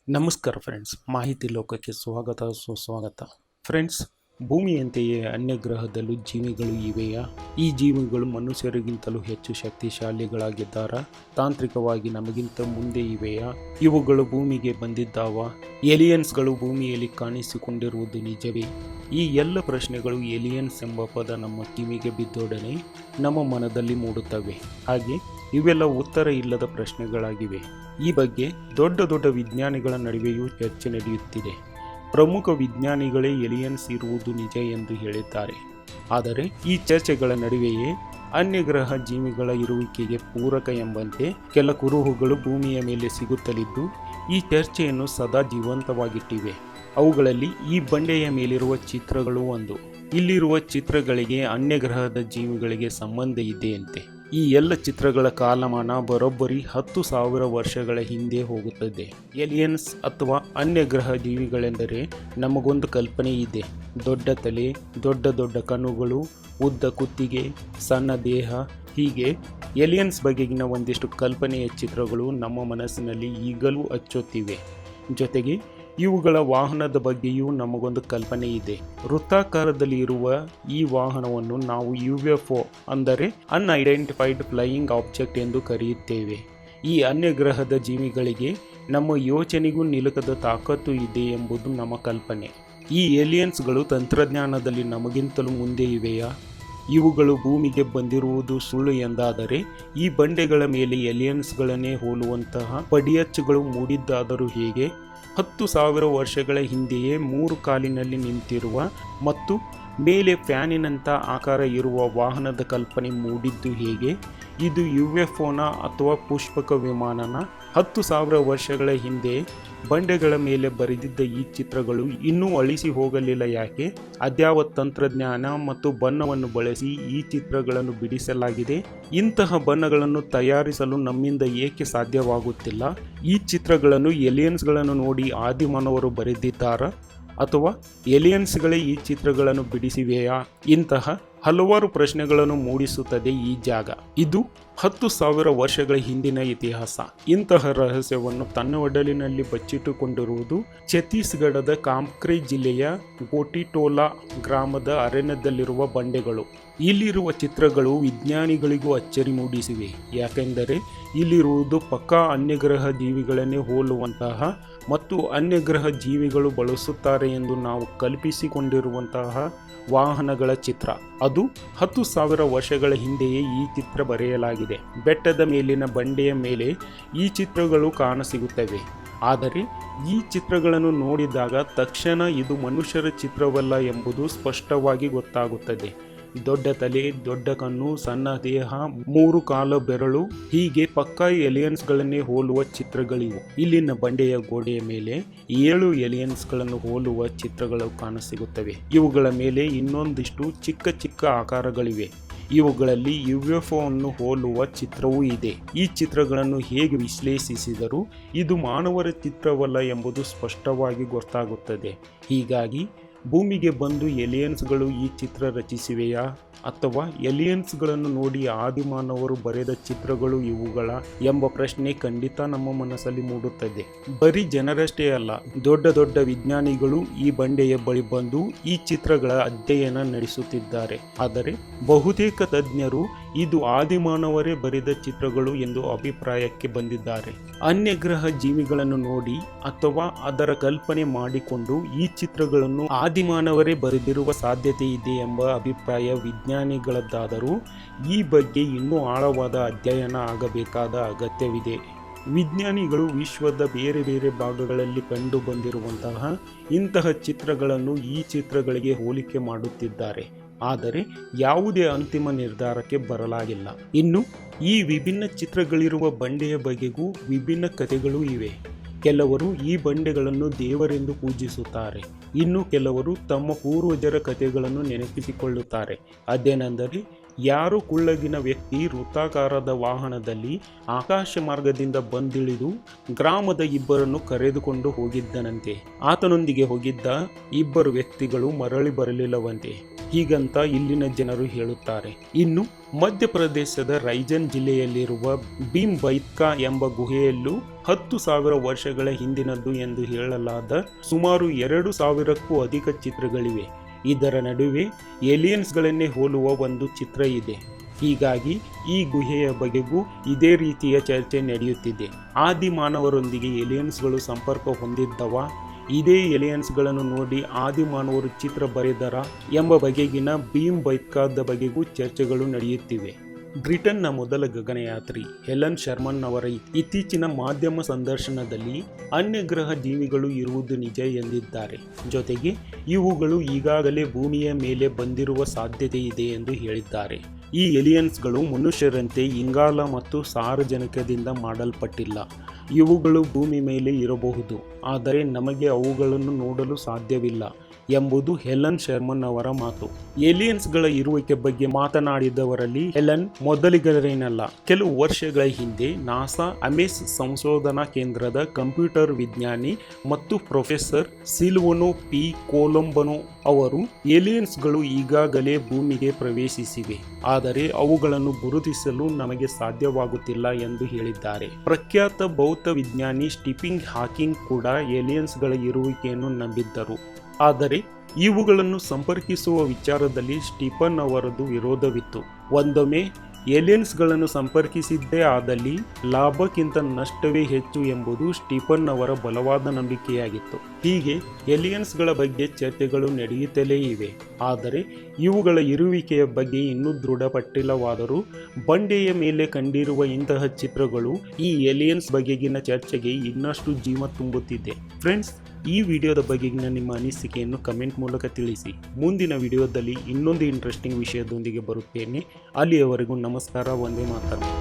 ನಮಸ್ಕಾರ ಫ್ರೆಂಡ್ಸ್, ಮಾಹಿತಿ ಲೋಕಕ್ಕೆ ಸ್ವಾಗತ ಸುಸ್ವಾಗತ. ಫ್ರೆಂಡ್ಸ್, ಭೂಮಿಯಂತೆಯೇ ಅನ್ಯ ಗ್ರಹದಲ್ಲೂ ಜೀವಿಗಳು ಇವೆಯಾ? ಈ ಜೀವಿಗಳು ಮನುಷ್ಯರಿಗಿಂತಲೂ ಹೆಚ್ಚು ಶಕ್ತಿಶಾಲಿಗಳಾಗಿದ್ದಾರಾ? ತಾಂತ್ರಿಕವಾಗಿ ನಮಗಿಂತ ಮುಂದೆ ಇವೆಯಾ? ಇವುಗಳು ಭೂಮಿಗೆ ಬಂದಿದ್ದಾವ? ಏಲಿಯನ್ಸ್ಗಳು ಭೂಮಿಯಲ್ಲಿ ಕಾಣಿಸಿಕೊಂಡಿರುವುದು ನಿಜವೇ? ಈ ಎಲ್ಲ ಪ್ರಶ್ನೆಗಳು ಏಲಿಯನ್ಸ್ ಎಂಬ ಪದ ನಮ್ಮ ಕಿವಿಗೆ ಬಿದ್ದೊಡನೆ ನಮ್ಮ ಮನದಲ್ಲಿ ಮೂಡುತ್ತವೆ. ಹಾಗೆ ಇವೆಲ್ಲ ಉತ್ತರ ಇಲ್ಲದ ಪ್ರಶ್ನೆಗಳಾಗಿವೆ. ಈ ಬಗ್ಗೆ ದೊಡ್ಡ ದೊಡ್ಡ ವಿಜ್ಞಾನಿಗಳ ನಡುವೆಯೂ ಚರ್ಚೆ ನಡೆಯುತ್ತಿದೆ. ಪ್ರಮುಖ ವಿಜ್ಞಾನಿಗಳೇ ಏಲಿಯನ್ಸ್ ಇರುವುದು ನಿಜ ಎಂದು ಹೇಳಿದ್ದಾರೆ. ಆದರೆ ಈ ಚರ್ಚೆಗಳ ನಡುವೆಯೇ ಅನ್ಯಗ್ರಹ ಜೀವಿಗಳ ಇರುವಿಕೆಗೆ ಪೂರಕ ಎಂಬಂತೆ ಕೆಲ ಕುರುಹುಗಳು ಭೂಮಿಯ ಮೇಲೆ ಸಿಗುತ್ತಲಿದ್ದು ಈ ಚರ್ಚೆಯನ್ನು ಸದಾ ಜೀವಂತವಾಗಿಟ್ಟಿವೆ. ಅವುಗಳಲ್ಲಿ ಈ ಬಂಡೆಯ ಮೇಲಿರುವ ಚಿತ್ರಗಳು ಒಂದು. ಇಲ್ಲಿರುವ ಚಿತ್ರಗಳಿಗೆ ಅನ್ಯಗ್ರಹದ ಜೀವಿಗಳಿಗೆ ಸಂಬಂಧ ಇದೆಯಂತೆ. ಈ ಎಲ್ಲ ಚಿತ್ರಗಳ ಕಾಲಮಾನ ಬರೋಬ್ಬರಿ 10,000 ವರ್ಷಗಳ ಹಿಂದೆ ಹೋಗುತ್ತದೆ. ಏಲಿಯನ್ಸ್ ಅಥವಾ ಅನ್ಯಗ್ರಹ ಜೀವಿಗಳೆಂದರೆ ನಮಗೊಂದು ಕಲ್ಪನೆ ಇದೆ. ದೊಡ್ಡ ತಲೆ, ದೊಡ್ಡ ದೊಡ್ಡ ಕಣ್ಣುಗಳು, ಉದ್ದ ಕುತ್ತಿಗೆ, ಸಣ್ಣ ದೇಹ, ಹೀಗೆ ಏಲಿಯನ್ಸ್ ಬಗೆಗಿನ ಒಂದಿಷ್ಟು ಕಲ್ಪನೆಯ ಚಿತ್ರಗಳು ನಮ್ಮ ಮನಸ್ಸಿನಲ್ಲಿ ಈಗಲೂ ಅಚ್ಚೊತ್ತಿವೆ. ಜೊತೆಗೆ ಇವುಗಳ ವಾಹನದ ಬಗ್ಗೆಯೂ ನಮಗೊಂದು ಕಲ್ಪನೆ ಇದೆ. ವೃತ್ತಾಕಾರದಲ್ಲಿ ಇರುವ ಈ ವಾಹನವನ್ನು ನಾವು UFO ಅಂದರೆ ಅನ್ಐಡೆಂಟಿಫೈಡ್ ಫ್ಲೈಯಿಂಗ್ ಆಬ್ಜೆಕ್ಟ್ ಎಂದು ಕರೆಯುತ್ತೇವೆ. ಈ ಅನ್ಯಗ್ರಹದ ಜೀವಿಗಳಿಗೆ ನಮ್ಮ ಯೋಚನೆಗೂ ನಿಲುಕದ ತಾಕತ್ತು ಇದೆ ಎಂಬುದು ನಮ್ಮ ಕಲ್ಪನೆ. ಈ ಏಲಿಯನ್ಸ್ಗಳು ತಂತ್ರಜ್ಞಾನದಲ್ಲಿ ನಮಗಿಂತಲೂ ಮುಂದೆ ಇವೆಯಾ? ಇವುಗಳು ಭೂಮಿಗೆ ಬಂದಿರುವುದು ಸುಳ್ಳು ಎಂದಾದರೆ ಈ ಬಂಡೆಗಳ ಮೇಲೆ ಏಲಿಯನ್ಸ್ಗಳನ್ನೇ ಹೋಲುವಂತಹ ಪಡಿಯಚ್ಚುಗಳು ಮೂಡಿದ್ದಾದರೂ ಹೇಗೆ? 10,000 ವರ್ಷಗಳ ಹಿಂದೆಯೇ 3 ಕಾಲಿನಲ್ಲಿ ನಿಂತಿರುವ ಮತ್ತು ಮೇಲೆ ಫ್ಯಾನಿನಂಥ ಆಕಾರ ಇರುವ ವಾಹನದ ಕಲ್ಪನೆ ಮೂಡಿದ್ದು ಹೇಗೆ? ಇದು UFOನ ಅಥವಾ ಪುಷ್ಪಕ ವಿಮಾನನ? 10,000 ವರ್ಷಗಳ ಹಿಂದೆ ಬಂಡೆಗಳ ಮೇಲೆ ಬರೆದಿದ್ದ ಈ ಚಿತ್ರಗಳು ಇನ್ನೂ ಅಳಿಸಿ ಹೋಗಲಿಲ್ಲ ಯಾಕೆ? ಅದ್ಯಾವ ತಂತ್ರಜ್ಞಾನ ಮತ್ತು ಬಣ್ಣವನ್ನು ಬಳಸಿ ಈ ಚಿತ್ರಗಳನ್ನು ಬಿಡಿಸಲಾಗಿದೆ? ಇಂತಹ ಬಣ್ಣಗಳನ್ನು ತಯಾರಿಸಲು ನಮ್ಮಿಂದ ಏಕೆ ಸಾಧ್ಯವಾಗುತ್ತಿಲ್ಲ? ಈ ಚಿತ್ರಗಳನ್ನು ಏಲಿಯನ್ಸ್ಗಳನ್ನು ನೋಡಿ ಆದಿಮಾನವರು ಬರೆದಿದ್ದಾರಾ ಅಥವಾ ಏಲಿಯನ್ಸ್ಗಳೇ ಈ ಚಿತ್ರಗಳನ್ನು ಬಿಡಿಸಿವೆಯಾ? ಇಂತಹ ಹಲವಾರು ಪ್ರಶ್ನೆಗಳನ್ನು ಮೂಡಿಸುತ್ತದೆ ಈ ಜಾಗ. ಇದು 10,000 ವರ್ಷಗಳ ಹಿಂದಿನ ಇತಿಹಾಸ. ಇಂತಹ ರಹಸ್ಯವನ್ನು ತನ್ನ ಒಡಲಿನಲ್ಲಿ ಬಚ್ಚಿಟ್ಟುಕೊಂಡಿರುವುದು ಛತ್ತೀಸ್ಗಢದ ಕಾಂಕ್ರೆ ಜಿಲ್ಲೆಯ ಗೋಟಿಟೋಲಾ ಗ್ರಾಮದ ಅರಣ್ಯದಲ್ಲಿರುವ ಬಂಡೆಗಳು. ಇಲ್ಲಿರುವ ಚಿತ್ರಗಳು ವಿಜ್ಞಾನಿಗಳಿಗೂ ಅಚ್ಚರಿ ಮೂಡಿಸಿವೆ. ಯಾಕೆಂದರೆ ಇಲ್ಲಿರುವುದು ಪಕ್ಕಾ ಅನ್ಯಗ್ರಹ ಜೀವಿಗಳನ್ನೇ ಹೋಲುವಂತಹ ಮತ್ತು ಅನ್ಯಗ್ರಹ ಜೀವಿಗಳು ಬಳಸುತ್ತಾರೆ ಎಂದು ನಾವು ಕಲ್ಪಿಸಿಕೊಂಡಿರುವಂತಹ ವಾಹನಗಳ ಚಿತ್ರ. ಅದು 10,000 ವರ್ಷಗಳ ಹಿಂದೆಯೇ ಈ ಚಿತ್ರ ಬರೆಯಲಾಗಿದೆ. ಬೆಟ್ಟದ ಮೇಲಿನ ಬಂಡೆಯ ಮೇಲೆ ಈ ಚಿತ್ರಗಳು ಕಾಣಸಿಗುತ್ತವೆ. ಆದರೆ ಈ ಚಿತ್ರಗಳನ್ನು ನೋಡಿದಾಗ ತಕ್ಷಣ ಇದು ಮನುಷ್ಯರ ಚಿತ್ರವಲ್ಲ ಎಂಬುದು ಸ್ಪಷ್ಟವಾಗಿ ಗೊತ್ತಾಗುತ್ತದೆ. ದೊಡ್ಡ ತಲೆ, ದೊಡ್ಡ ಕಣ್ಣು, ಸಣ್ಣ ದೇಹ, 3 ಕಾಲು ಬೆರಳು, ಹೀಗೆ ಪಕ್ಕಾ ಏಲಿಯನ್ಸ್ಗಳನ್ನೇ ಹೋಲುವ ಚಿತ್ರಗಳಿವು. ಇಲ್ಲಿನ ಬಂಡೆಯ ಗೋಡೆಯ ಮೇಲೆ 7 ಏಲಿಯನ್ಸ್ಗಳನ್ನು ಹೋಲುವ ಚಿತ್ರಗಳು ಕಾಣಸಿಗುತ್ತವೆ. ಇವುಗಳ ಮೇಲೆ ಇನ್ನೊಂದಿಷ್ಟು ಚಿಕ್ಕ ಚಿಕ್ಕ ಆಕಾರಗಳಿವೆ. ಇವುಗಳಲ್ಲಿ UFO ಅನ್ನು ಹೋಲುವ ಚಿತ್ರವೂ ಇದೆ. ಈ ಚಿತ್ರಗಳನ್ನು ಹೇಗೆ ವಿಶ್ಲೇಷಿಸಿದರೂ ಇದು ಮಾನವರ ಚಿತ್ರವಲ್ಲ ಎಂಬುದು ಸ್ಪಷ್ಟವಾಗಿ ಗೊತ್ತಾಗುತ್ತದೆ. ಹೀಗಾಗಿ ಭೂಮಿಗೆ ಬಂದು ಏಲಿಯನ್ಸ್ಗಳು ಈ ಚಿತ್ರ ರಚಿಸಿವೆಯಾ ಅಥವಾ ಏಲಿಯನ್ಸ್ಗಳನ್ನು ನೋಡಿ ಆದಿಮಾನವರು ಬರೆದ ಚಿತ್ರಗಳು ಇವುಗಳ ಎಂಬ ಪ್ರಶ್ನೆ ಖಂಡಿತ ನಮ್ಮ ಮನಸ್ಸಲ್ಲಿ ಮೂಡುತ್ತದೆ. ಬರೀ ಜನರಷ್ಟೇ ಅಲ್ಲ, ದೊಡ್ಡ ದೊಡ್ಡ ವಿಜ್ಞಾನಿಗಳು ಈ ಬಂಡೆಯ ಬಳಿ ಬಂದು ಈ ಚಿತ್ರಗಳ ಅಧ್ಯಯನ ನಡೆಸುತ್ತಿದ್ದಾರೆ. ಆದರೆ ಬಹುತೇಕ ತಜ್ಞರು ಇದು ಆದಿಮಾನವರೇ ಬರೆದ ಚಿತ್ರಗಳು ಎಂದು ಅಭಿಪ್ರಾಯಕ್ಕೆ ಬಂದಿದ್ದಾರೆ. ಅನ್ಯಗ್ರಹ ಜೀವಿಗಳನ್ನು ನೋಡಿ ಅಥವಾ ಅದರ ಕಲ್ಪನೆ ಮಾಡಿಕೊಂಡು ಈ ಚಿತ್ರಗಳನ್ನು ಆದಿಮಾನವರೇ ಬರೆದಿರುವ ಸಾಧ್ಯತೆ ಇದೆ ಎಂಬ ಅಭಿಪ್ರಾಯ ವಿಜ್ಞಾನಿಗಳದ್ದಾದರೂ ಈ ಬಗ್ಗೆ ಇನ್ನೂ ಆಳವಾದ ಅಧ್ಯಯನ ಆಗಬೇಕಾದ ಅಗತ್ಯವಿದೆ. ವಿಜ್ಞಾನಿಗಳು ವಿಶ್ವದ ಬೇರೆ ಬೇರೆ ಭಾಗಗಳಲ್ಲಿ ಕಂಡು ಬಂದಿರುವಂತಹ ಇಂತಹ ಚಿತ್ರಗಳನ್ನು ಈ ಚಿತ್ರಗಳಿಗೆ ಹೋಲಿಕೆ ಮಾಡುತ್ತಿದ್ದಾರೆ. ಆದರೆ ಯಾವುದೇ ಅಂತಿಮ ನಿರ್ಧಾರಕ್ಕೆ ಬರಲಾಗಿಲ್ಲ. ಇನ್ನು ಈ ವಿಭಿನ್ನ ಚಿತ್ರಗಳಿರುವ ಬಂಡೆಯ ಬಗೆಗೂ ವಿಭಿನ್ನ ಕಥೆಗಳೂ ಇವೆ. ಕೆಲವರು ಈ ಬಂಡೆಗಳನ್ನು ದೇವರೆಂದು ಪೂಜಿಸುತ್ತಾರೆ. ಇನ್ನು ಕೆಲವರು ತಮ್ಮ ಪೂರ್ವಜರ ಕಥೆಗಳನ್ನು ನೆನಪಿಸಿಕೊಳ್ಳುತ್ತಾರೆ. ಅದೇನೆಂದರೆ ಯಾರೋ ಕುಳ್ಳಗಿನ ವ್ಯಕ್ತಿ ವೃತ್ತಾಕಾರದ ವಾಹನದಲ್ಲಿ ಆಕಾಶ ಮಾರ್ಗದಿಂದ ಬಂದಿಳಿದು ಗ್ರಾಮದ ಇಬ್ಬರನ್ನು ಕರೆದುಕೊಂಡು ಹೋಗಿದ್ದನಂತೆ. ಆತನೊಂದಿಗೆ ಹೋಗಿದ್ದ ಇಬ್ಬರು ವ್ಯಕ್ತಿಗಳು ಮರಳಿ ಬರಲಿಲ್ಲವಂತೆ. ಹೀಗಂತ ಇಲ್ಲಿನ ಜನರು ಹೇಳುತ್ತಾರೆ. ಇನ್ನು ಮಧ್ಯಪ್ರದೇಶದ ರೈಜನ್ ಜಿಲ್ಲೆಯಲ್ಲಿರುವ ಭೀಮ್ಬೈತ್ಕಾ ಎಂಬ ಗುಹೆಯಲ್ಲೂ 10,000 ವರ್ಷಗಳ ಹಿಂದಿನದ್ದು ಎಂದು ಹೇಳಲಾದ ಸುಮಾರು 2,000ಕ್ಕೂ ಅಧಿಕ ಚಿತ್ರಗಳಿವೆ. ಇದರ ನಡುವೆ ಏಲಿಯನ್ಸ್ಗಳನ್ನೇ ಹೋಲುವ ಒಂದು ಚಿತ್ರ ಇದೆ. ಹೀಗಾಗಿ ಈ ಗುಹೆಯ ಬಗೆಗೂ ಇದೇ ರೀತಿಯ ಚರ್ಚೆ ನಡೆಯುತ್ತಿದೆ. ಆದಿ ಮಾನವರೊಂದಿಗೆ ಏಲಿಯನ್ಸ್ಗಳು ಸಂಪರ್ಕ ಹೊಂದಿದ್ದವ, ಇದೇ ಏಲಿಯನ್ಸ್ಗಳನ್ನು ನೋಡಿ ಆದಿಮಾನವರು ಚಿತ್ರ ಬರೆದರ ಎಂಬ ಬಗೆಗಿನ ಭೀಮ್ಬೈತ್ಕಾದ ಬಗೆಗೂ ಚರ್ಚೆಗಳು ನಡೆಯುತ್ತಿವೆ. ಬ್ರಿಟನ್ನ ಮೊದಲ ಗಗನಯಾತ್ರಿ ಹೆಲನ್ ಶರ್ಮನ್ ಅವರ ಇತ್ತೀಚಿನ ಮಾಧ್ಯಮ ಸಂದರ್ಶನದಲ್ಲಿ ಅನ್ಯಗ್ರಹ ಜೀವಿಗಳು ಇರುವುದು ನಿಜ ಎಂದಿದ್ದಾರೆ. ಜೊತೆಗೆ ಇವುಗಳು ಈಗಾಗಲೇ ಭೂಮಿಯ ಮೇಲೆ ಬಂದಿರುವ ಸಾಧ್ಯತೆ ಇದೆ ಎಂದು ಹೇಳಿದ್ದಾರೆ. ಈ ಏಲಿಯನ್ಸ್ಗಳು ಮನುಷ್ಯರಂತೆ ಇಂಗಾಲ ಮತ್ತು ಸಾರಜನಕದಿಂದ ಮಾಡಲ್ಪಟ್ಟಿಲ್ಲ. ಇವುಗಳು ಭೂಮಿ ಮೇಲೆ ಇರಬಹುದು, ಆದರೆ ನಮಗೆ ಅವುಗಳನ್ನು ನೋಡಲು ಸಾಧ್ಯವಿಲ್ಲ ಎಂಬುದು ಹೆಲನ್ ಶರ್ಮನ್ ಅವರ ಮಾತು. ಏಲಿಯನ್ಸ್ಗಳ ಇರುವಿಕೆ ಬಗ್ಗೆ ಮಾತನಾಡಿದವರಲ್ಲಿ ಹೆಲನ್ ಮೊದಲಿಗರೇನಲ್ಲ. ಕೆಲವು ವರ್ಷಗಳ ಹಿಂದೆ ನಾಸಾ ಅಮೆಸ್ ಸಂಶೋಧನಾ ಕೇಂದ್ರದ ಕಂಪ್ಯೂಟರ್ ವಿಜ್ಞಾನಿ ಮತ್ತು ಪ್ರೊಫೆಸರ್ ಸಿಲ್ವನೋ ಪಿ ಕೊಲಂಬನೋ ಅವರು ಏಲಿಯನ್ಸ್ಗಳು ಈಗಾಗಲೇ ಭೂಮಿಗೆ ಪ್ರವೇಶಿಸಿವೆ, ಆದರೆ ಅವುಗಳನ್ನು ಗುರುತಿಸಲು ನಮಗೆ ಸಾಧ್ಯವಾಗುತ್ತಿಲ್ಲ ಎಂದು ಹೇಳಿದ್ದಾರೆ. ಪ್ರಖ್ಯಾತ ಭೌತ ವಿಜ್ಞಾನಿ ಸ್ಟೀಫನ್ ಹಾಕಿಂಗ್ ಕೂಡ ಏಲಿಯನ್ಸ್ಗಳ ಇರುವಿಕೆಯನ್ನು ನಂಬಿದ್ದರು. ಆದರೆ ಇವುಗಳನ್ನು ಸಂಪರ್ಕಿಸುವ ವಿಚಾರದಲ್ಲಿ ಸ್ಟೀಫನ್ ಅವರದು ವಿರೋಧವಿತ್ತು. ಒಂದೊಮ್ಮೆ ಏಲಿಯನ್ಸ್ಗಳನ್ನು ಸಂಪರ್ಕಿಸಿದ್ದೇ ಆದಲ್ಲಿ ಲಾಭಕ್ಕಿಂತ ನಷ್ಟವೇ ಹೆಚ್ಚು ಎಂಬುದು ಸ್ಟೀಫನ್ ಅವರ ಬಲವಾದ ನಂಬಿಕೆಯಾಗಿತ್ತು. ಹೀಗೆ ಏಲಿಯನ್ಸ್ಗಳ ಬಗ್ಗೆ ಚರ್ಚೆಗಳು ನಡೆಯುತ್ತಲೇ ಇವೆ. ಆದರೆ ಇವುಗಳ ಇರುವಿಕೆಯ ಬಗ್ಗೆ ಇನ್ನೂ ದೃಢಪಟ್ಟಿಲ್ಲವಾದರೂ ಬಂಡೆಯ ಮೇಲೆ ಕಂಡಿರುವ ಇಂತಹ ಚಿತ್ರಗಳು ಈ ಏಲಿಯನ್ಸ್ ಬಗೆಗಿನ ಚರ್ಚೆಗೆ ಇನ್ನಷ್ಟು ಜೀವ ತುಂಬುತ್ತಿದೆ. ಫ್ರೆಂಡ್ಸ್, ಈ ವಿಡಿಯೋದ ಬಗೆಗಿನ ನಿಮ್ಮ ಅನಿಸಿಕೆಯನ್ನು ಕಮೆಂಟ್ ಮೂಲಕ ತಿಳಿಸಿ. ಮುಂದಿನ ವಿಡಿಯೋದಲ್ಲಿ ಇನ್ನೊಂದು ಇಂಟ್ರೆಸ್ಟಿಂಗ್ ವಿಷಯದೊಂದಿಗೆ ಬರುತ್ತೇನೆ. ಅಲ್ಲಿಯವರೆಗೂ ನಮಸ್ಕಾರ, ವಂದೇ ಮಾತರಂ.